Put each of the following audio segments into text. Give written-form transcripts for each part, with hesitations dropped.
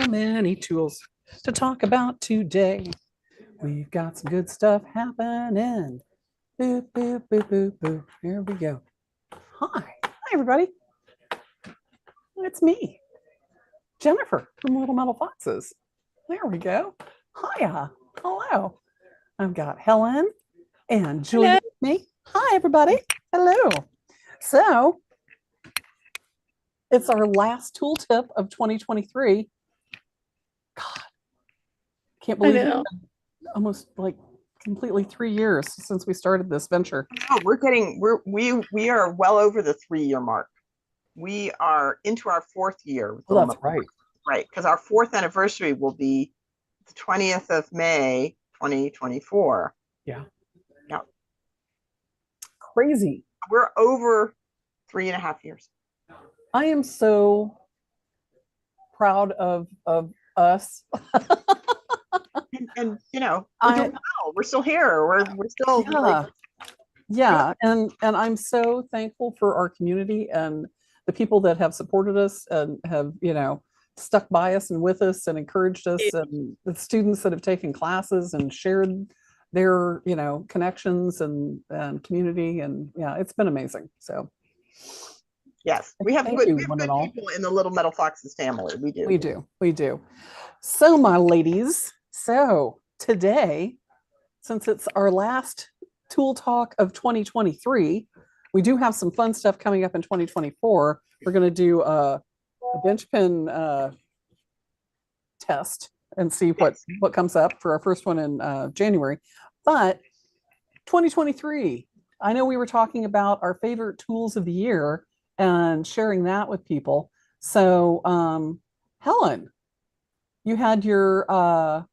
many tools to talk about today. We've got some good stuff happening. Boop, boop, boop, boop, boop. Here we go. Hi, everybody. It's me, Jennifer from Little Metal Foxes. There we go. Hiya. Hello. I've got Helen and Julia with me. Hi, everybody. Hello. So it's our last tool tip of 2023. God, can't believe it's been almost like completely 3 years since we started this venture. Oh, we are well over the 3 year mark. We are into our 4th year. Oh, that's right. Right, because our 4th anniversary will be the 20th of May, 2024. Yeah. Yeah. Crazy. We're over 3.5 years. I am so proud of us. and you know, we're doing well. We're still here. We're still yeah. And I'm so thankful for our community and the people that have supported us and have, stuck by us and with us and encouraged us, and the students that have taken classes and shared their, connections and community. And yeah, it's been amazing. So yes, we have good people in the Little Metal Foxes family. We do. So my ladies, today, since it's our last tool talk of 2023, we do have some fun stuff coming up in 2024. We're going to do a bench pin test and see what comes up for our first one in January. But 2023, I know we were talking about our favorite tools of the year and sharing that with people. So, Helen, you had your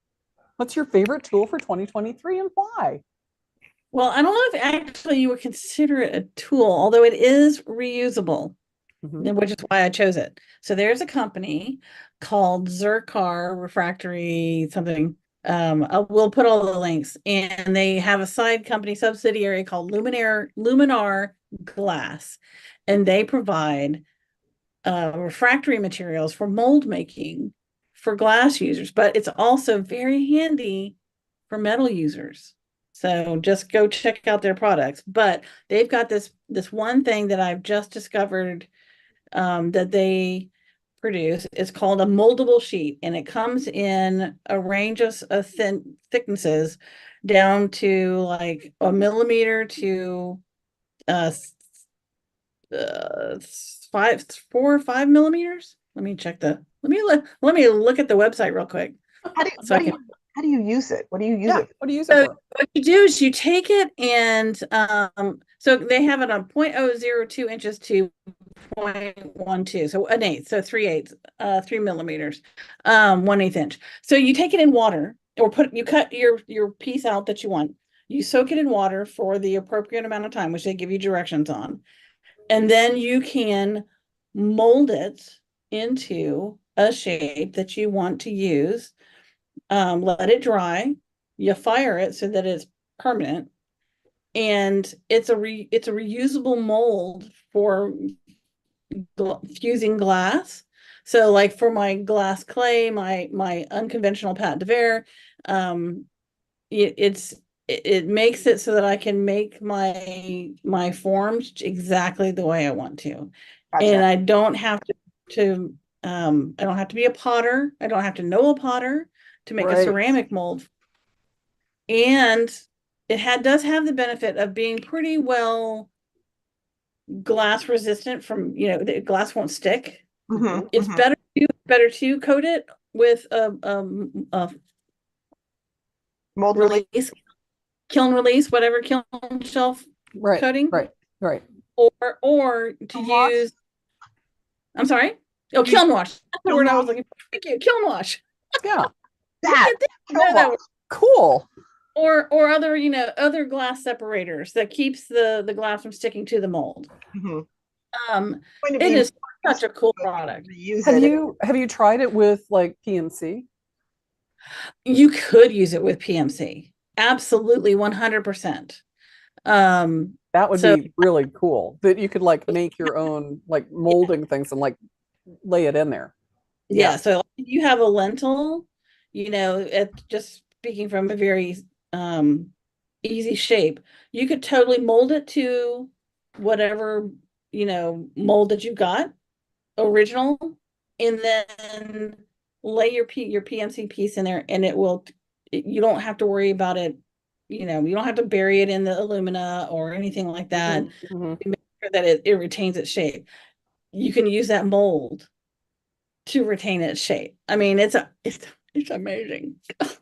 what's your favorite tool for 2023 and why? Well, I don't know if actually you would consider it a tool, although it is reusable, which is why I chose it. So there's a company called Zircar Refractory something. We'll put all the links, and they have a side company subsidiary called Luminar Glass, and they provide refractory materials for mold making for glass users, but it's also very handy for metal users. So just go check out their products. But they've got this one thing that I've just discovered that they produce. It's called a moldable sheet, and it comes in a range of thin thicknesses down to like a millimeter to 4 or 5 millimeters. Let me look at the website real quick. How do you use it? What do you use it? What do you use it for? What you do is you take it and so they have it on 0.002 inches to 0.12, so an eighth, so 3/8, 3 millimeters, 1/8 inch. So you take it in water, or you cut your piece out that you want. You soak it in water for the appropriate amount of time, which they give you directions on, and then you can mold it into a shape that you want to use. Let it dry. You fire it so that it's permanent, and it's a reusable mold for fusing glass. So, like for my glass clay, my unconventional pâte de verre, it makes it so that I can make my forms exactly the way I want to, and I don't have to I don't have to be a potter. I don't have to know a potter to make a ceramic mold. And it does have the benefit of being pretty well glass resistant from, the glass won't stick. It's better to coat it with a mold release, kiln release, whatever, kiln shelf coating. Right. Or to use, I'm sorry? Oh, kiln wash. That's the word I was looking for. Thank you. Kiln wash. Yeah. That cool. Or other, other glass separators that keeps the glass from sticking to the mold. It is such a cool product. Have you tried it with like PMC? You could use it with PMC. Absolutely, 100%. That would be really cool. That you could like make your own like molding things and like lay it in there. Yeah, Yeah. so if you have a lentil, just speaking from a very um easy shape, you could totally mold it to whatever, mold that you've got, original, and then lay your PMC piece in there and you don't have to worry about it, you don't have to bury it in the alumina or anything like that. Mhm. Make sure that it retains its shape. You can use that mold to retain its shape. I mean, it's amazing. I So just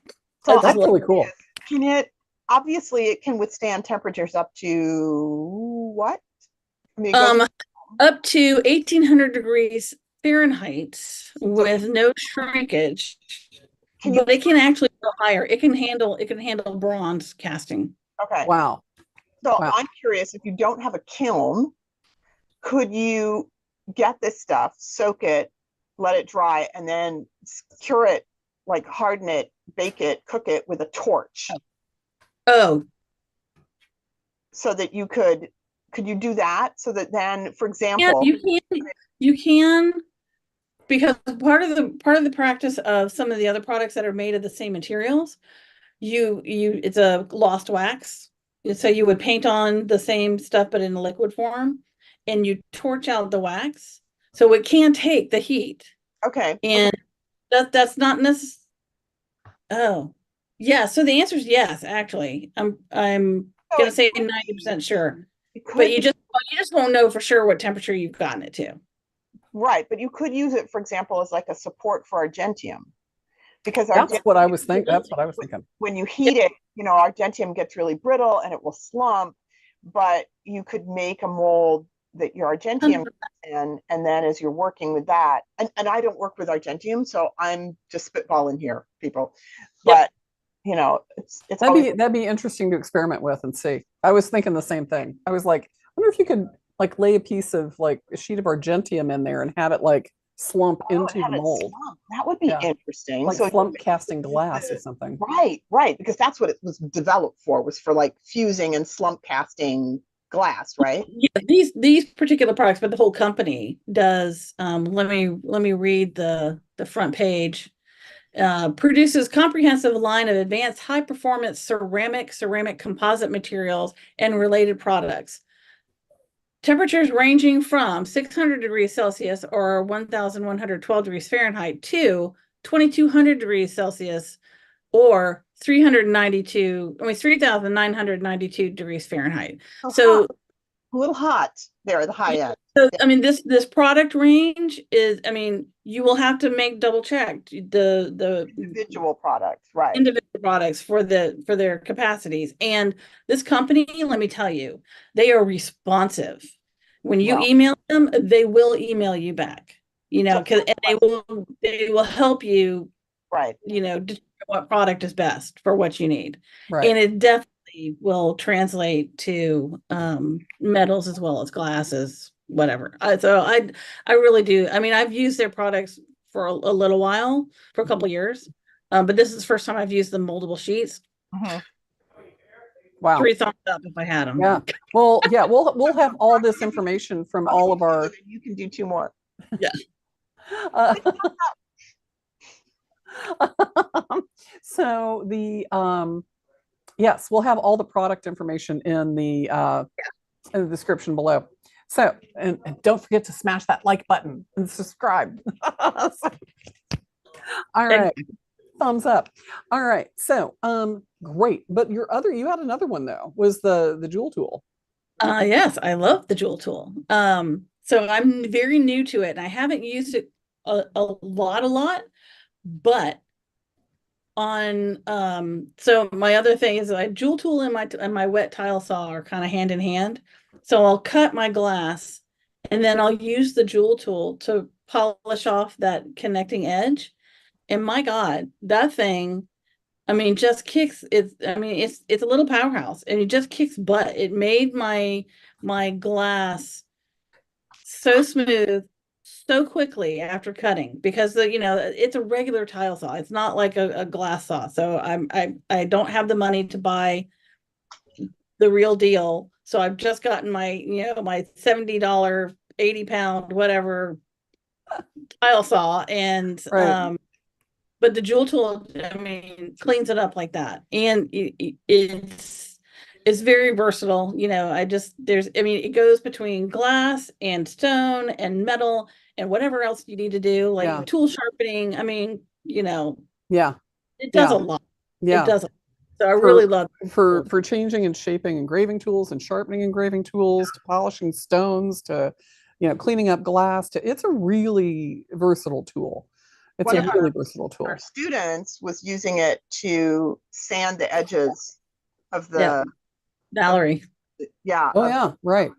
I'm That's love really it. cool. Can it, obviously it can withstand temperatures up to what? I mean, it goes, Up to 1800 degrees Fahrenheit so with no shrinkage, can you, but it can actually go higher. It can handle bronze casting. okay. Wow. So Wow. I'm curious, if you don't have a kiln, could you get this stuff, soak it, let it dry, and then cure it, like harden it, bake it, cook it with a torch Oh, so that could you do that so that then, for yeah, example, you can because part of the practice of some of the other products that are made of the same materials, it's a lost wax. So you would paint on the same stuff but in a liquid form, and you torch out the wax so it can take the heat. okay, And that's not necessary. Oh, yeah. So the answer is yes, actually. I'm so gonna it say could 90% sure. it But could you be just won't know for sure what temperature you've gotten it to. right, but you could use it, for example, as like a support for argentium, because That's argentium, what I was thinking. That's Absolutely. what I was thinking. when you Yep. heat it, argentium gets really brittle and it will slump, but you could make a mold that your argentium 100%. and then as you're working with that, and I don't work with argentium, so I'm just spitballing here, people. Yep. But it's always That'd be interesting to experiment with and see. I was thinking the same thing. I was like, I wonder if you could like lay a piece of like a sheet of argentium in there and have it like slump oh, and into the have it mold. slump. That would be Yeah. interesting. Like So slump casting glass or something. right, because that's what it was developed for, was for like fusing and slump casting glass, right? Yeah, these particular products, but the whole company does. Let me read the front page. Produces comprehensive line of advanced high performance ceramic composite materials and related products. Temperatures ranging from 600 degrees Celsius or 1112 degrees Fahrenheit to 2200 degrees Celsius or 3,992 degrees Fahrenheit. So hot, So a little hot there at the high end. So, Yeah, I mean, this product range is, I mean, you will have to make double check the individual products, right? individual products for their capacities. And this company, let me tell you, they are responsive. When you Well, email them, they will email you back. so Because and they will help you, right. determine what product is best for what you need. Right. And it definitely will translate to metals as well as glasses, whatever. I really do. I mean, I've used their products for a little while, for a couple of years. But this is the first time I've used the moldable sheets. Mhm. Wow. 3 thumbs up if I had them. Yeah. Well, yeah, we'll have all this information from I'll give all you of two, our and then you can do two more. Yeah. uh, so the yes, we'll have all the product information in the description below. So, and don't forget to smash that like button and subscribe. All And right. Thumbs up. All right. So, great. But you had another one though, was the jewel tool. yes, I love the jewel tool. So I'm very new to it and I haven't used it a lot, but so my other thing is my jewel tool and my wet tile saw are kind of hand in hand. So I'll cut my glass and then I'll use the jewel tool to polish off that connecting edge. And my God, that thing, I mean, just kicks. It's a little powerhouse, and it just kicks butt. It made my glass so smooth so quickly after cutting because it's a regular tile saw. It's not like a glass saw. So I don't have the money to buy the real deal. So I've just gotten my $70, 80 pound, whatever tile saw, and Right. but the jewel tool, I mean, cleans it up like that, and it's very versatile. I mean, it goes between glass and stone and metal and whatever else you need to do, Yeah. like tool sharpening. I mean, Yeah. it does Yeah. a lot. It Yeah. does. So I really For love for changing and shaping engraving tools and sharpening engraving tools to polishing stones to cleaning up glass to it's a really versatile tool. It's One a of really versatile our tool. students was using it to sand the edges of Yeah, of Valerie. yeah, Oh of yeah, right.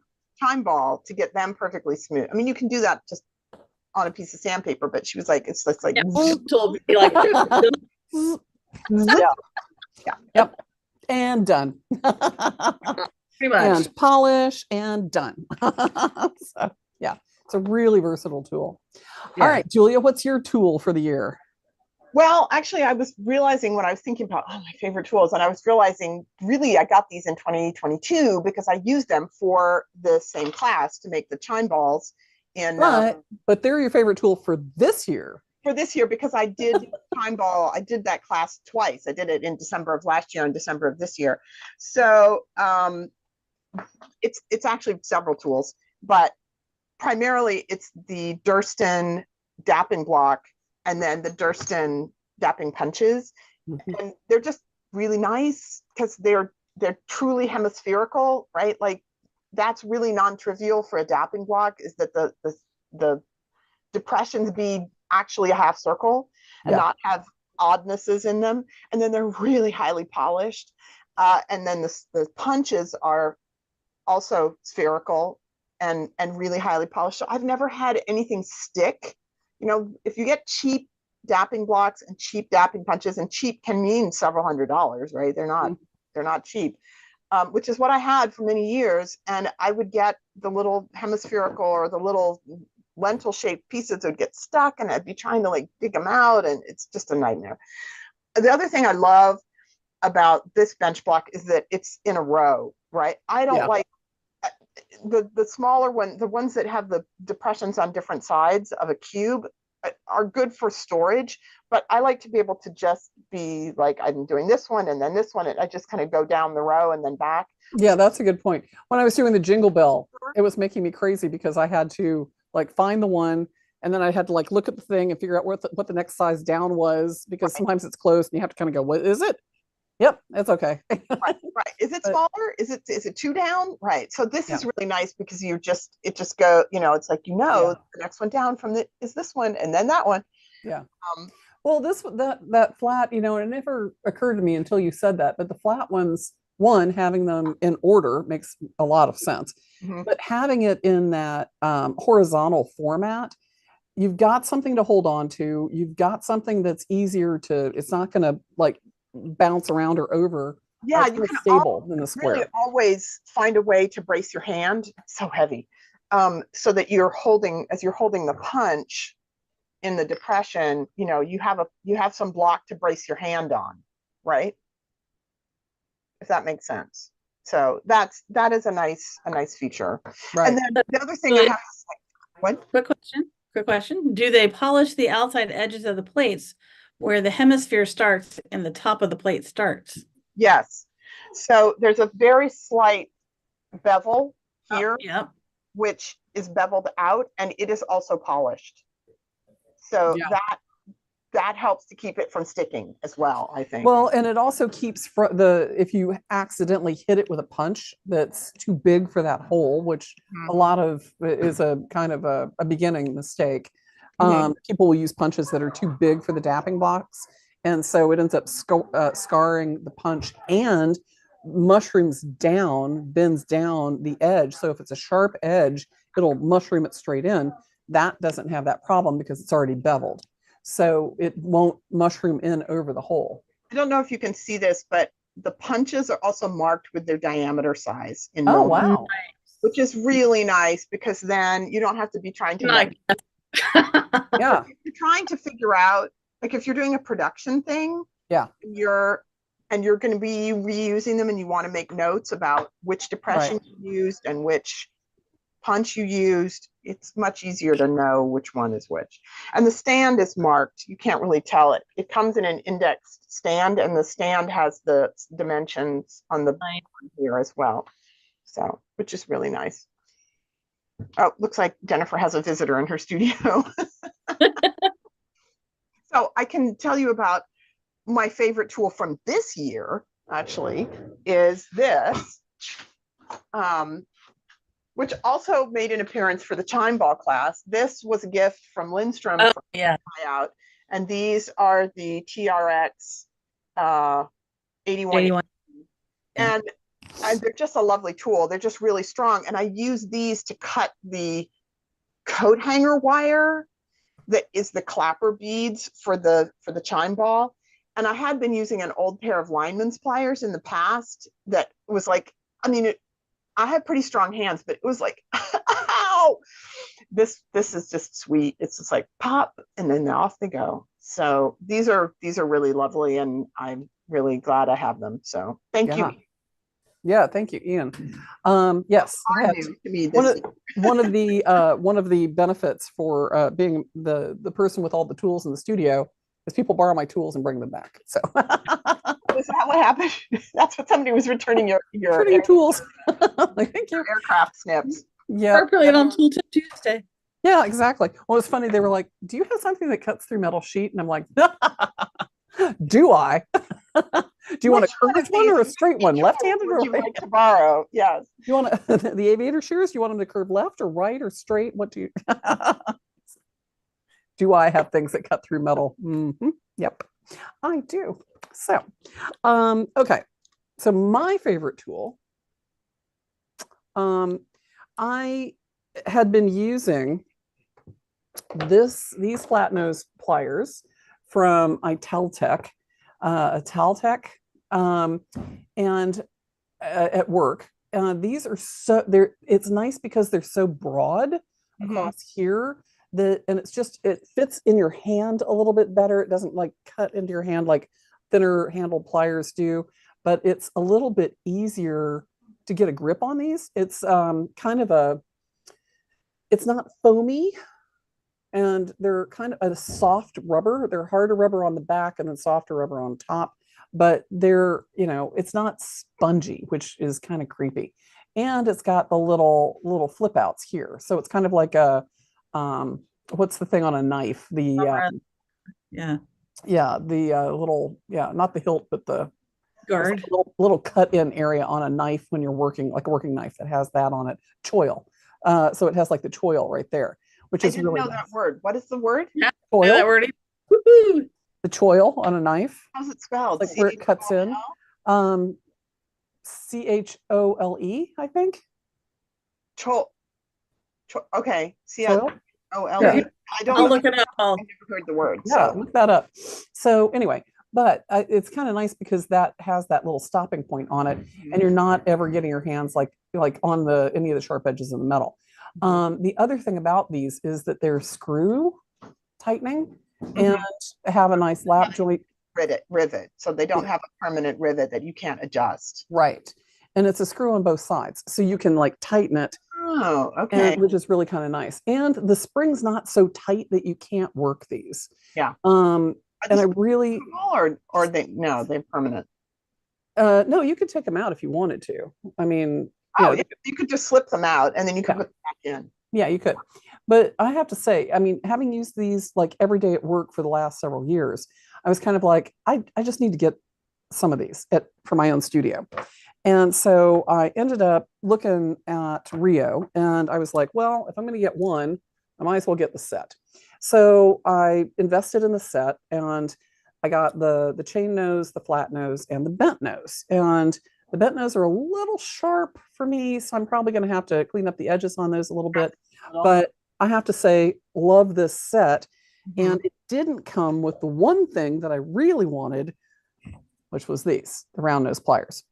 time ball to get them perfectly smooth. I mean, you can do that just on a piece of sandpaper, but she was like, it's just like, Yeah, tool would be like Zip. yeah, yeah. Yep. And done. pretty much. And polish and done. So yeah, it's a really versatile tool. All Yeah. right, Julia, what's your tool for the year? Well, actually, I was realizing when I was thinking about my favorite tools, and I was realizing really I got these in 2022 because I used them for the same class to make the chime balls in But they're your favorite tool for this year. for this year because I did time ball. I did that class twice. I did it in December of last year and December of this year. So it's actually several tools, but primarily it's the Durston dapping block and then the Durston dapping punches. And they're just really nice because they're truly hemispherical, right? Like that's really non-trivial for a dapping block is that the depressions be actually a half circle and Yeah. not have oddnesses in them. And then they're really highly polished. And then the punches are also spherical and really highly polished. So I've never had anything stick. If you get cheap dapping blocks and cheap dapping punches, and cheap can mean several $100s, right? They're not cheap. Which is what I had for many years. And I would get the little hemispherical or the little lentil shaped pieces that would get stuck and I'd be trying to like dig them out. And it's just a nightmare. The other thing I love about this bench block is that it's in a row, right? I don't like the smaller one, the ones that have the depressions on different sides of a cube are good for storage, but I like to be able to just be like, I'm doing this one and then this one, and I just kind of go down the row and then back. Yeah, that's a good point. When I was doing the jingle bell, it was making me crazy because I had to like find the one and then I had to like look at the thing and figure out what the next size down was because sometimes it's closed and you have to kind of go, what is it? Yep, it's okay. Right. Is it smaller? Is it two down? Right. So this is really nice because it just go, it's like, the next one down is this one and then that one. Yeah. Well, that flat, it never occurred to me until you said that, but the flat ones, one, having them in order makes a lot of sense. Mhm. But having it in that horizontal format, you've got something to hold on to. You've got something that's easier it's not going to like bounce around or over. Yeah, It's you more can stable than the square. really always find a way to brace your hand. It's so heavy. So that as you're holding the punch in the depression, you have some block to brace your hand on, right? If that makes sense. So that is a nice feature. Right. And then the other thing I have is like, what? Quick question. Do they polish the outside edges of the plates where the hemisphere starts and the top of the plate starts? Yes. So there's a very slight bevel here, Yep. which is beveled out, and it is also polished. So that helps to keep it from sticking as well, I think. Well, and it also keeps if you accidentally hit it with a punch that's too big for that hole, which a lot of is a kind of a beginning mistake. People will use punches that are too big for the dapping blocks. And so it ends up scarring the punch and mushrooms bends down the edge. So if it's a sharp edge, it'll mushroom it straight in. That doesn't have that problem because it's already beveled. So it won't mushroom in over the hole. I don't know if you can see this, but the punches are also marked with their diameter size in Oh, moment, wow. which is really nice because then you don't have to be trying to Yeah. if you're trying to figure out, like if you're doing a production thing, yeah, you're going to be reusing them and you want to make notes about which depression you used and which punch you used, it's much easier to know which one is which. And the stand is marked. You can't really tell it. It comes in an indexed stand, and the stand has the dimensions on the Nice. here as well. So, which is really nice. Oh, looks like Jennifer has a visitor in her studio. So I can tell you about my favorite tool from this year, actually, is this, which also made an appearance for the chime ball class. This was a gift from Lindstrom Oh, for yeah. tryout, and these are the TRX 81. 81. Yeah. And they're just a lovely tool. They're just really strong. And I use these to cut the coat hanger wire that is the clapper beads for the chime ball. And I had been using an old pair of lineman's pliers in the past that was like, I mean, I have pretty strong hands, but it was like, ow! This is just sweet. It's just like pop, and then off they go. So these are really lovely, and I'm really glad I have them. So thank you. Yeah, thank you, Ian. Yes, To me one of the benefits for being the person with all the tools in the studio is people borrow my tools and bring them back. So is that what happened? That's what somebody was returning your tools. Like, thank you. Aircraft snips. Yeah, Appropriate on Tool Tip Tuesday. Yeah, exactly. Well, it's funny. They were like, "Do you have something that cuts through metal sheet?" And I'm like, "Do I?" Do you want a curved one or a straight one, left-handed or right? Like to borrow? Yes. You want the aviator shears? You want them to curve left or right or straight? What do you? Do I have things that cut through metal? Mm-hmm. Yep, I do. So, okay. So my favorite tool, I had been using these flat nose pliers from Italtech, and at work. These are it's nice because they're so broad across here and it fits in your hand a little bit better. It doesn't like cut into your hand like thinner handled pliers do, but it's a little bit easier to get a grip on these. It's it's not foamy, and they're kind of a soft rubber. They're harder rubber on the back and then softer rubber on top, but they're, it's not spongy, which is kind of creepy. And it's got the little flip outs here. So it's kind of like what's the thing on a knife? The little, not the hilt, but the guard, little cut in area on a knife when you're working, like a working knife that has that on it. Choil. So it has like the choil right there, which is really know that word. What is the word? Yeah, choil. that word. The choil on a knife. How's it spelled? Like where it cuts in. CHOLE, I think. Okay. Choil. CHOLE. I'll look it up. I've never heard the word. Yeah, look that up. So anyway, but it's kind of nice because that has that little stopping point on it, and you're not ever getting your hands like on any of the sharp edges of the metal. The other thing about these is that they're screw tightening and have a nice lap joint rivet, so they don't have a permanent rivet that you can't adjust. Right, and it's a screw on both sides, so you can like tighten it. Oh, okay. Which is really kind of nice, and the spring's not so tight that you can't work these. Yeah. And I really or they're permanent. No, you could take them out if you wanted to. I mean, you could just slip them out and then you could put them back in. Yeah, you could. But I have to say, I mean, having used these like every day at work for the last several years, I was kind of like, I just need to get some of these for my own studio. And so I ended up looking at Rio, and I was like, well, if I'm going to get one, I might as well get the set. So I invested in the set, and I got the chain nose, the flat nose, and the bent nose. And the bent nose are a little sharp for me, so I'm probably going to have to clean up the edges on those a little bit. But I have to say, love this set. And it didn't come with the one thing that I really wanted, which was the round nose pliers.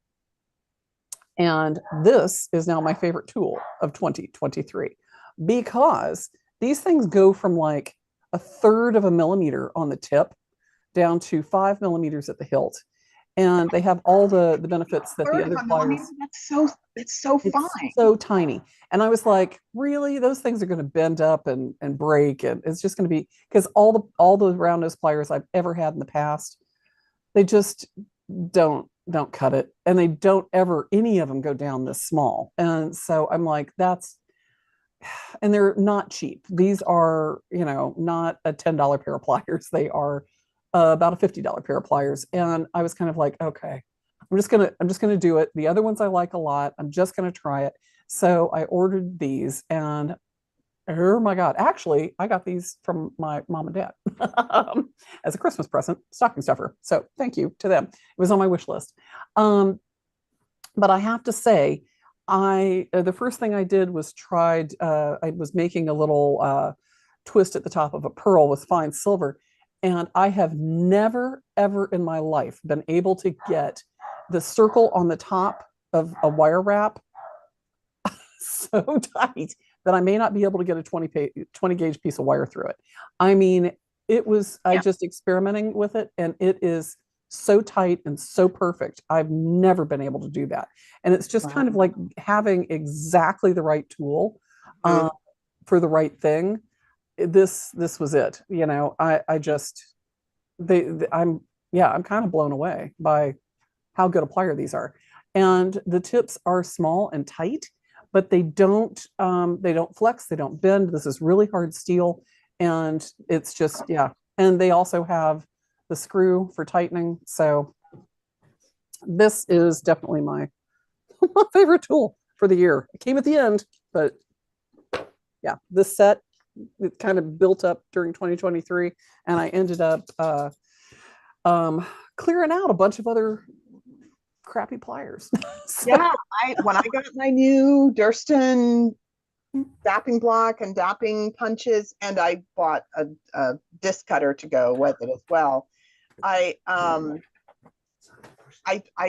And this is now my favorite tool of 2023 because these things go from like 1/3 of a millimeter on the tip down to 5 millimeters at the hilt. and they have all the benefits that the Third other of a pliers. millimeter, that's so It's fine. so tiny. And I was like, really? Those things are going to bend up and break. And it's just going to be, because all the round nose pliers I've ever had in the past, they just don't cut it. And they don't ever, any of them go down this small. And so I'm like, and they're not cheap. These are, not a $10 pair of pliers. They are about a $50 pair of pliers. And I was kind of like, okay, I'm just gonna do it. The other ones I like a lot. I'm just gonna try it. So I ordered these, and oh my God, actually, I got these from my mom and dad as a Christmas present, stocking stuffer. So thank you to them. It was on my wish list. But I have to say, the first thing I did was I was making a little twist at the top of a pearl with fine silver, and I have never ever in my life been able to get the circle on the top of a wire wrap so tight that I may not be able to get a 20 gauge piece of wire through it. I mean, I just experimenting with it, and it is so tight and so perfect. I've never been able to do that. And it's just kind of like having exactly the right tool for the right thing. This was it. I just, I'm kind of blown away by how good a plier these are. And the tips are small and tight, but they don't flex, they don't bend. This is really hard steel, and it's just, yeah. And they also have the screw for tightening. So this is definitely my favorite tool for the year. It came at the end, but yeah, this set, it kind of built up during 2023, and I ended up clearing out a bunch of other crappy pliers. So, Yeah, when I got my new Durston dapping block and dapping punches, and I bought a disc cutter to go with it as well. I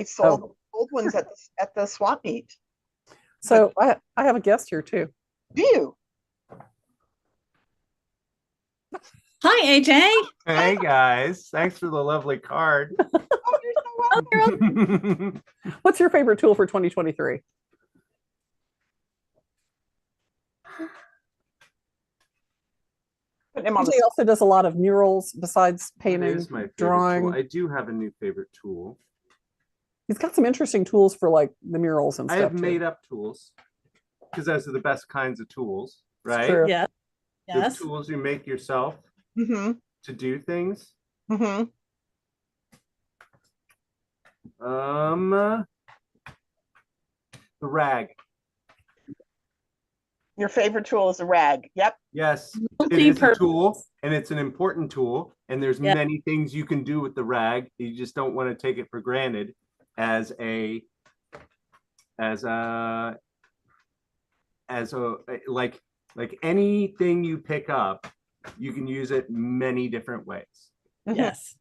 sold old ones at the swap meet. So I have a guest here too. Do you? Hi, AJ. Hey guys, thanks for the lovely card. Oh, you're so welcome. What's your favorite tool for 2023? He also does a lot of murals besides painting, is my favorite drawing. tool. I do have a new favorite tool. He's got some interesting tools for like the murals and I stuff. have made up tools because those are the best kinds of tools, right? True. Yeah. The Yes. tools you make yourself to do things. Mm-hmm. The rag. Your favorite tool is a rag. Yep. Yes, it is a Multi-purpose. tool, and it's an important tool, and there's Yeah. many things you can do with the rag. You just don't want to take it for granted as a like anything you pick up, you can use it many different ways. Yes.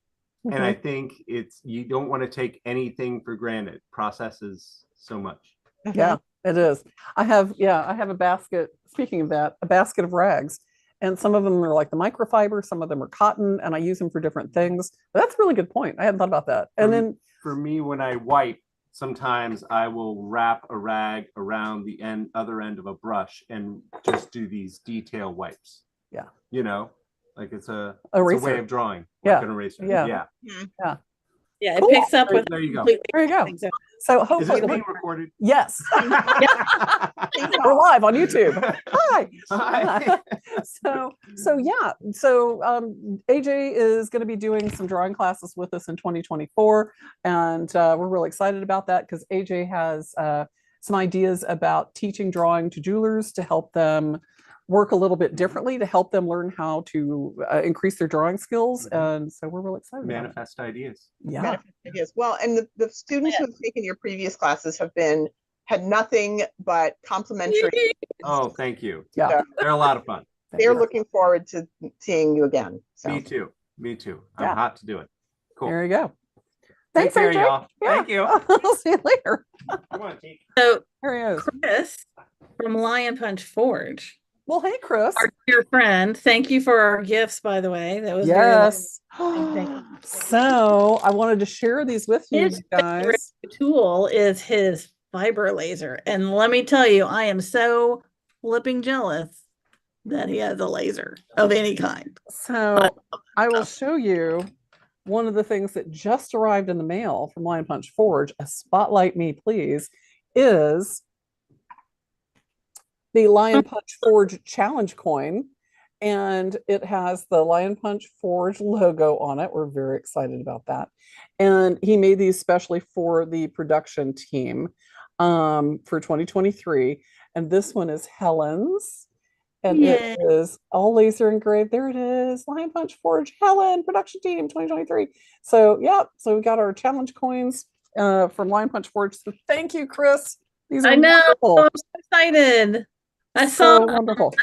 And I think you don't want to take anything for granted. Processes so much. Yeah, it is. I have a basket. Speaking of that, a basket of rags, and some of them are like the microfiber, some of them are cotton, and I use them for different things. But that's a really good point. I hadn't thought about that. And then for me, when I wipe, sometimes I will wrap a rag around the other end of a brush and just do these detail wipes. Yeah. Like it's a eraser. way of drawing. Yeah. Like an eraser. Yeah. Yeah. Cool. It picks up with There you go. completely There you go. things. So So Is hopefully this being recorded? yes. We're live on YouTube. Hi. Hi. So yeah. So AJ is going to be doing some drawing classes with us in 2024, and we're really excited about that because AJ has some ideas about teaching drawing to jewelers to help them work a little bit differently, to help them learn how to increase their drawing skills. And so we're really excited. Manifest ideas. Yeah. Ideas. Well, and the students who have taken your previous classes had nothing but complimentary. Oh, thank you. Yeah. They're a lot of fun. They're looking forward to seeing you again. So. Me too. Me too. I'm Yeah. hot to do it. Cool. There you go. Take Thanks, care, AJ. y'all. Yeah. Thank you. I'll see you later. Come on, Teak. So Here he is. Chris from Lion Punch Forge Well, hey, Chris. Our dear friend. Thank you for our gifts, by the way. That was very lovely. Yes. Thank you. So I wanted to share these with you His favorite guys. tool is his fiber laser. And let me tell you, I am so flipping jealous that he has a laser of any kind. So I will show you one of the things that just arrived in the mail from Lion Punch Forge, a Spotlight Me Please, is the Lion Punch Forge challenge coin. And it has the Lion Punch Forge logo on it. We're very excited about that. And he made these specially for the production team for 2023. And this one is Helen's. And Yay. it is all laser engraved. There it is. Lion Punch Forge, Helen, production team 2023. So, yeah. So we got our challenge coins from Lion Punch Forge. So thank you, Chris. These are I know. wonderful. I'm so excited. I So saw wonderful.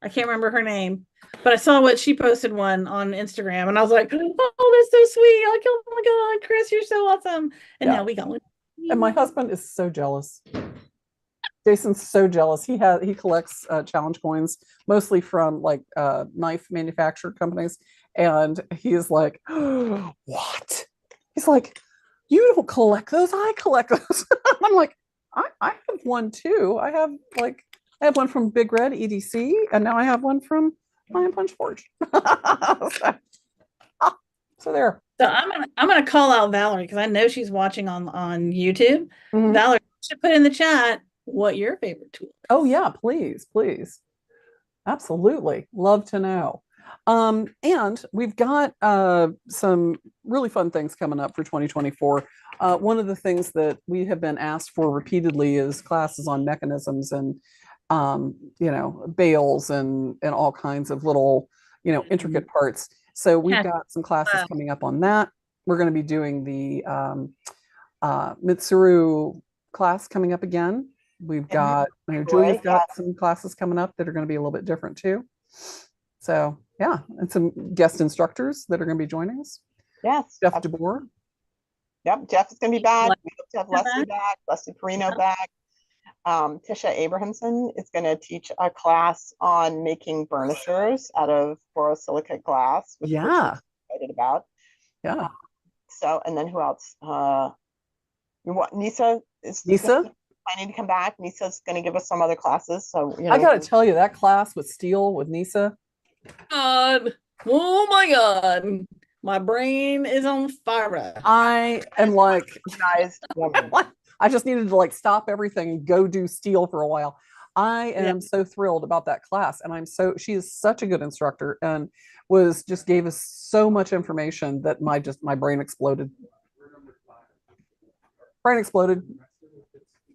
I can't remember her name, but I saw what she posted one on Instagram and I was like, oh, that's so sweet. Like, oh my God, Chris, you're so awesome. And Yeah. now we got one. And my husband is so jealous. Jason's so jealous. He collects challenge coins mostly from like knife manufacturer companies, and he is like, oh, "What?" He's like, "You don't collect those. I collect those." I'm like, I have one too. I have one from Big Red EDC, and now I have one from Lion Punch Forge." So there. So I'm gonna call out Valerie because I know she's watching on YouTube. Mhm. Valerie, you should put in the chat what your favorite tool is. Oh yeah, please, please. Absolutely. Love to know. And we've got some really fun things coming up for 2024. One of the things that we have been asked for repeatedly is classes on mechanisms and bales and all kinds of little, intricate parts. So we've Yeah. got some classes coming up on that. We're going to be doing the Mitsuru class coming up again. We've got, Julia's got some classes coming up that are going to be a little bit different too. So yeah, and some guest instructors that are going to be joining us. Yes. Jeff DeBoer. Yep, Jeff is going to be back. Le- We hope to have Leslie back, Leslie Perino back. Tisha Abrahamson is going to teach a class on making burnishers out of borosilicate glass, which we're Yeah. excited about. Yeah. So, and then who else? Nisa is Nisa? planning to come back. Nisa's going to give us some other classes. So, I got to tell you, that class with steel with Nisa. God. Oh my God. My brain is on fire. I am like, organized woman. I just needed to like stop everything and go do steel for a while. I am so thrilled about that class. And she is such a good instructor and gave us so much information that my brain exploded.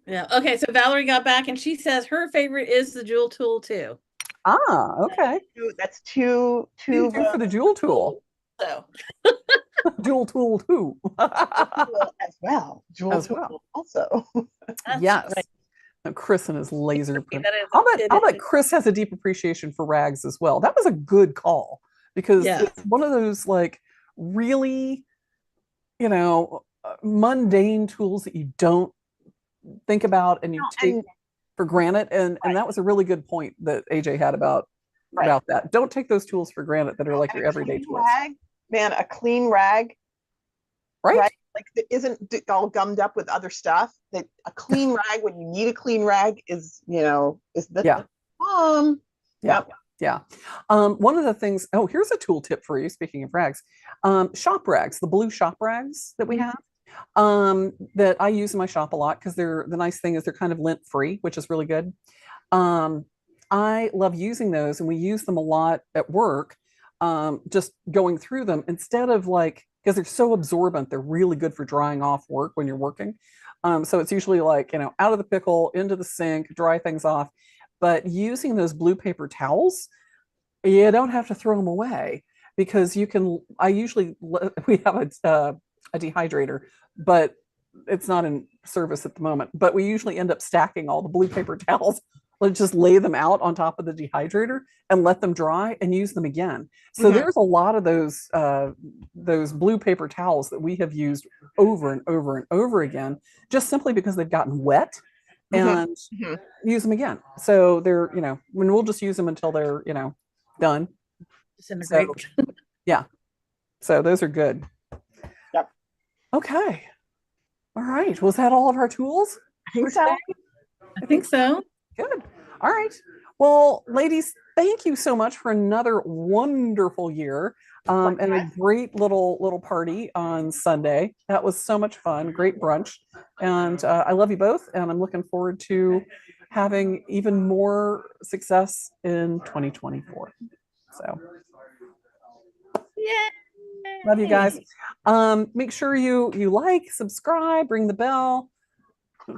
Yeah. Okay. So Valerie got back and she says her favorite is the jewel tool too. Ah, okay. That's two for the jewel tool. So Jewel tool too. as well. Jewel As tool well. Also. Yes. right. And Chris and his laser print. That is- I'll bet Chris has a deep appreciation for rags as well. That was a good call because it's one of those like really, mundane tools that you don't think about and you take for granted. And that was a really good point that AJ had about that. Don't take those tools for granted that are like your everyday tools. Rag, man, a clean rag, right? Like that isn't all gummed up with other stuff. That a clean rag when you need a clean rag is the Yeah. One of the things, here's a tool tip for you. Speaking of rags, shop rags, the blue shop rags that we have, that I use in my shop a lot because the nice thing is they're kind of lint free, which is really good. I love using those and we use them a lot at work, just going through them instead of because they're so absorbent, they're really good for drying off work when you're working. So it's usually out of the pickle, into the sink, dry things off. But using those blue paper towels, you don't have to throw them away because we have a dehydrator, but it's not in service at the moment. But we usually end up stacking all the blue paper towels. Let's just lay them out on top of the dehydrator and let them dry and use them again. So there's a lot of those blue paper towels that we have used over and over and over again, just simply because they've gotten wet Mhm. and Mhm. use them again. So they're, when we'll just use them until they're, done. Disintegrate. So yeah. So those are good. Yep. Okay. All right. Was that all of our tools? I think for so. today? I think so. Good. All right. Well, ladies, thank you so much for another wonderful year and a Likewise. great little party on Sunday. That was so much fun. Great brunch, and I love you both. And I'm looking forward to having even more success in 2024. So Yeah. love you guys. Make sure you like, subscribe, ring the bell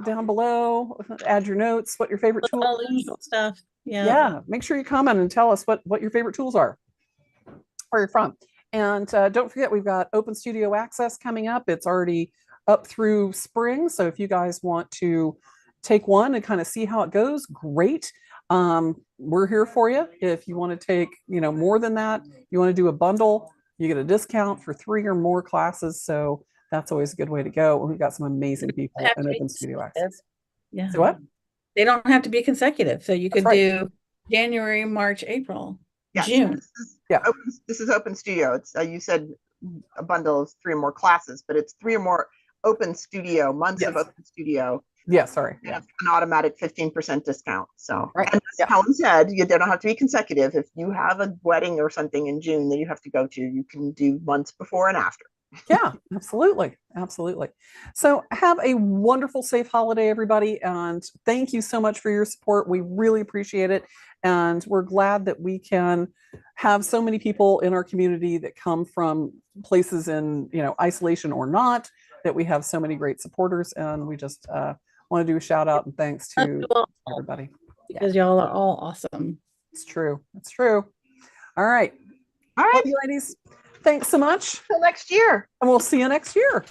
down below, add your notes, what your favorite tool All the is. usual stuff. Yeah. Yeah, make sure you comment and tell us what your favorite tools are, where you're from. And don't forget, we've got Open Studio Access coming up. It's already up through spring. So if you guys want to take one and kind of see how it goes, great. We're here for you. If you want to take, more than that, you want to do a bundle, you get a discount for 3 or more classes. So that's always a good way to go. And we've got some amazing people Have in to be Open Studio consecutive. Access. Yeah. So what? They don't have to be consecutive. So you That's could right. do January, March, April, Yes, June. This is Open Studio. It's you said a bundle of 3 or more classes, but it's 3 or more Open Studio months of Yes. Open Studio. Yeah, sorry. And an automatic 15% discount. So, Right. and as Yeah. Helen said, they don't have to be consecutive. If you have a wedding or something in June that you have to go to, you can do months before and after. Yeah, absolutely. Absolutely. So have a wonderful, safe holiday, everybody. And thank you so much for your support. We really appreciate it. And we're glad that we can have so many people in our community that come from places in, isolation or not, that we have so many great supporters. And we just want to do a shout out and thanks Love to you all, everybody. because y'all are all awesome. It's true. It's true. All right. All right. Love you, ladies. Thanks so much. Till next year. And we'll see you next year.